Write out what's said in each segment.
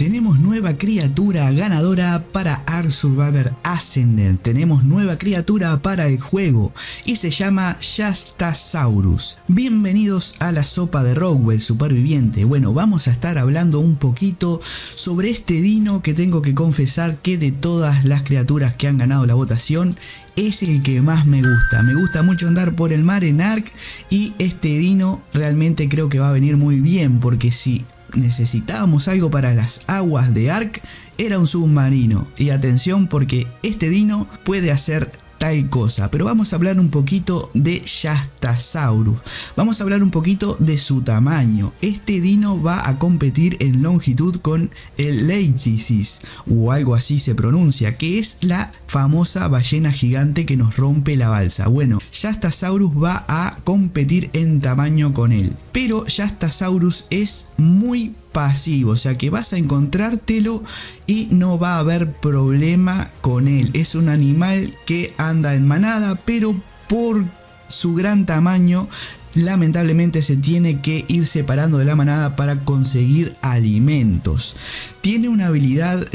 Tenemos nueva criatura ganadora para Ark Survivor Ascended. Tenemos nueva criatura para el juego y se llama Shastasaurus. Bienvenidos a la sopa de Rockwell superviviente. Bueno, vamos a estar hablando un poquito sobre este dino que tengo que confesar que de todas las criaturas que han ganado la votación es el que más me gusta. Me gusta mucho andar por el mar en Ark y este dino realmente creo que va a venir muy bien, porque si necesitábamos algo para las aguas de Ark era un submarino. Y atención, porque este dino puede hacer tal cosa. Pero vamos a hablar un poquito de Shastasaurus. Vamos a hablar un poquito de su tamaño. Este dino va a competir en longitud con el Leithysis, o algo así se pronuncia, que es la famosa ballena gigante que nos rompe la balsa. Bueno, Shastasaurus va a competir en tamaño con él. Pero Shastasaurus es muy pasivo, o sea que vas a encontrártelo y no va a haber problema con él. Es un animal que anda en manada, pero por su gran tamaño lamentablemente se tiene que ir separando de la manada para conseguir alimentos. Tiene una habilidad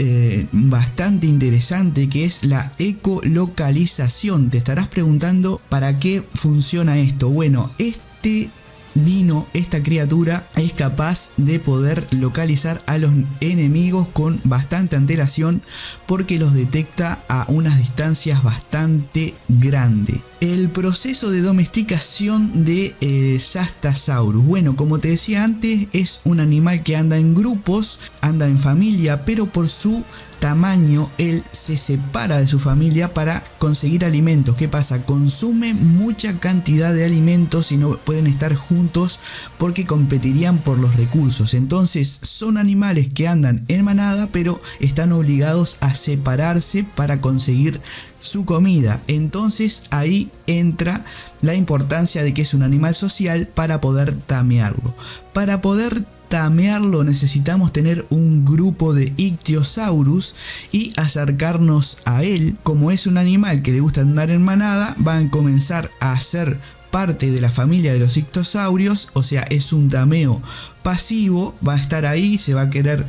bastante interesante, que es la ecolocalización. Te estarás preguntando para qué funciona esto. Bueno, este dino, esta criatura, es capaz de poder localizar a los enemigos con bastante antelación, porque los detecta a unas distancias bastante grandes. El proceso de domesticación de Shastasaurus, bueno, como te decía antes, es un animal que anda en grupos, anda en familia, pero por su tamaño él se separa de su familia para conseguir alimentos. ¿Qué pasa? Consume mucha cantidad de alimentos y no pueden estar juntos porque competirían por los recursos. Entonces son animales que andan en manada, pero están obligados a separarse para conseguir su comida. Entonces ahí entra la importancia de que es un animal social para poder tamearlo. Para poder tamearlo necesitamos tener un grupo de Ichthyosaurus y acercarnos a él. Como es un animal que le gusta andar en manada, van a comenzar a ser parte de la familia de los ictosaurios, o sea, es un tameo pasivo, va a estar ahí, se va a querer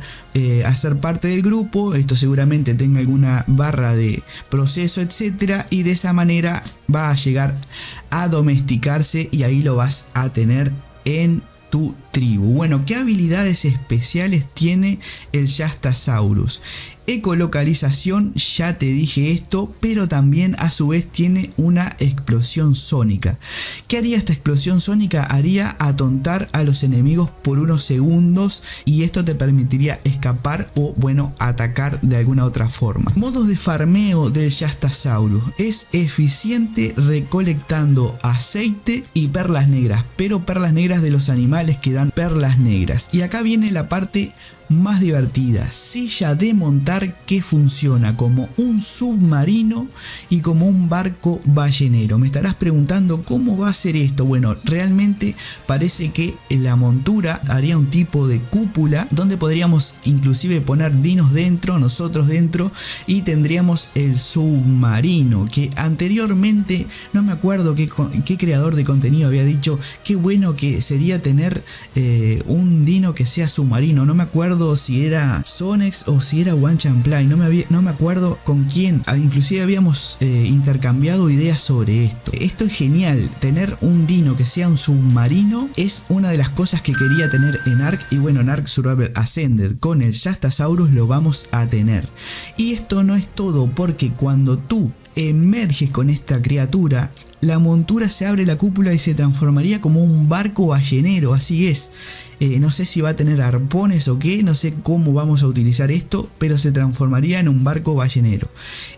hacer parte del grupo. Esto seguramente tenga alguna barra de proceso, etcétera, y de esa manera va a llegar a domesticarse y ahí lo vas a tener en tu tribu. Bueno, ¿qué habilidades especiales tiene el Shastasaurus? Ecolocalización, ya te dije esto, pero también a su vez tiene una explosión sónica. ¿Qué haría esta explosión sónica? Haría atontar a los enemigos por unos segundos y esto te permitiría escapar o, bueno, atacar de alguna otra forma. Modos de farmeo del Shastasaurus: es eficiente recolectando aceite y perlas negras, pero perlas negras de los animales que dan perlas negras. Y acá viene la parte más divertida: silla de montar, que funciona como un submarino y como un barco ballenero. Me estarás preguntando cómo va a ser esto. Bueno, realmente parece que la montura haría un tipo de cúpula donde podríamos inclusive poner dinos dentro, nosotros dentro, y tendríamos el submarino, que anteriormente no me acuerdo qué creador de contenido había dicho qué bueno que sería tener un dino que sea submarino. No me acuerdo si era Sonex o si era One Champlay, no me acuerdo con quién. Inclusive habíamos intercambiado ideas sobre esto. Esto es genial, tener un dino que sea un submarino es una de las cosas que quería tener en Ark, y bueno, en Ark Survivor Ascended con el Shastasaurus lo vamos a tener. Y esto no es todo, porque cuando tú emerges con esta criatura, la montura se abre la cúpula y se transformaría como un barco ballenero. Así es. No sé si va a tener arpones o qué, no sé cómo vamos a utilizar esto, pero se transformaría en un barco ballenero.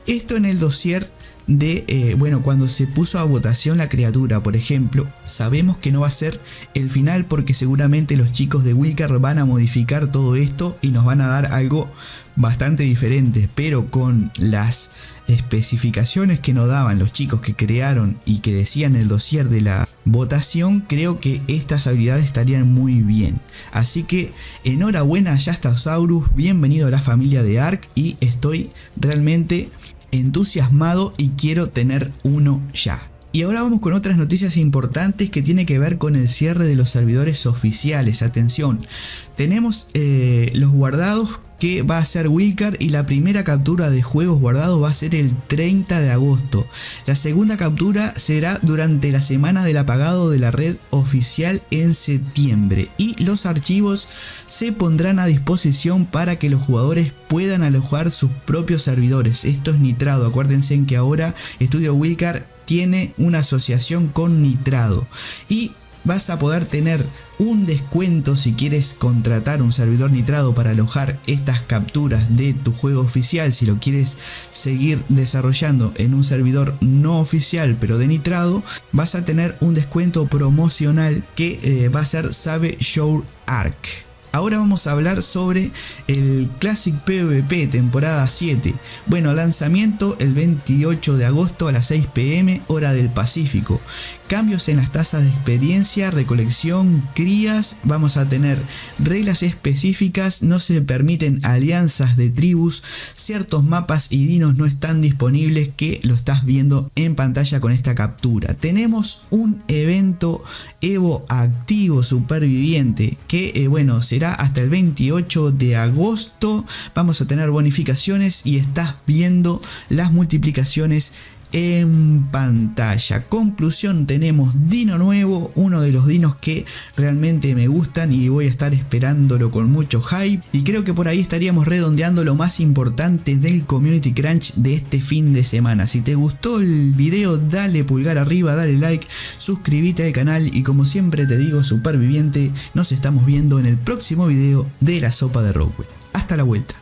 Esto en el dossier de, bueno, cuando se puso a votación la criatura, por ejemplo, sabemos que no va a ser el final, porque seguramente los chicos de Wilcar van a modificar todo esto y nos van a dar algo bastante diferente, pero con las especificaciones que nos daban los chicos que crearon y que decían el dossier de la votación, creo que estas habilidades estarían muy bien. Así que enhorabuena Shastasaurus, bienvenido a la familia de Ark, y estoy realmente entusiasmado y quiero tener uno ya. Y ahora vamos con otras noticias importantes que tiene que ver con el cierre de los servidores oficiales. Atención, tenemos los guardados que va a ser Wilcar y la primera captura de juegos guardados va a ser el 30 de agosto. La segunda captura será durante la semana del apagado de la red oficial en septiembre y los archivos se pondrán a disposición para que los jugadores puedan alojar sus propios servidores. Esto es Nitrado, acuérdense que ahora Estudio Wilcar tiene una asociación con Nitrado y vas a poder tener un descuento si quieres contratar un servidor Nitrado para alojar estas capturas de tu juego oficial. Si lo quieres seguir desarrollando en un servidor no oficial pero de Nitrado, vas a tener un descuento promocional que va a ser Save Your Arc. Ahora vamos a hablar sobre el Classic PvP temporada 7. Bueno, lanzamiento el 28 de agosto a las 6 p.m. hora del Pacífico. Cambios en las tasas de experiencia, recolección, crías, vamos a tener reglas específicas, no se permiten alianzas de tribus, ciertos mapas y dinos no están disponibles, que lo estás viendo en pantalla con esta captura. Tenemos un evento Evo activo superviviente que bueno, será hasta el 28 de agosto, vamos a tener bonificaciones y estás viendo las multiplicaciones en pantalla. Conclusión, tenemos dino nuevo, uno de los dinos que realmente me gustan y voy a estar esperándolo con mucho hype, y creo que por ahí estaríamos redondeando lo más importante del Community Crunch de este fin de semana. Si te gustó el video, dale pulgar arriba, dale like, suscríbete al canal y como siempre te digo, superviviente, nos estamos viendo en el próximo video de la sopa de Rockwell. Hasta la vuelta.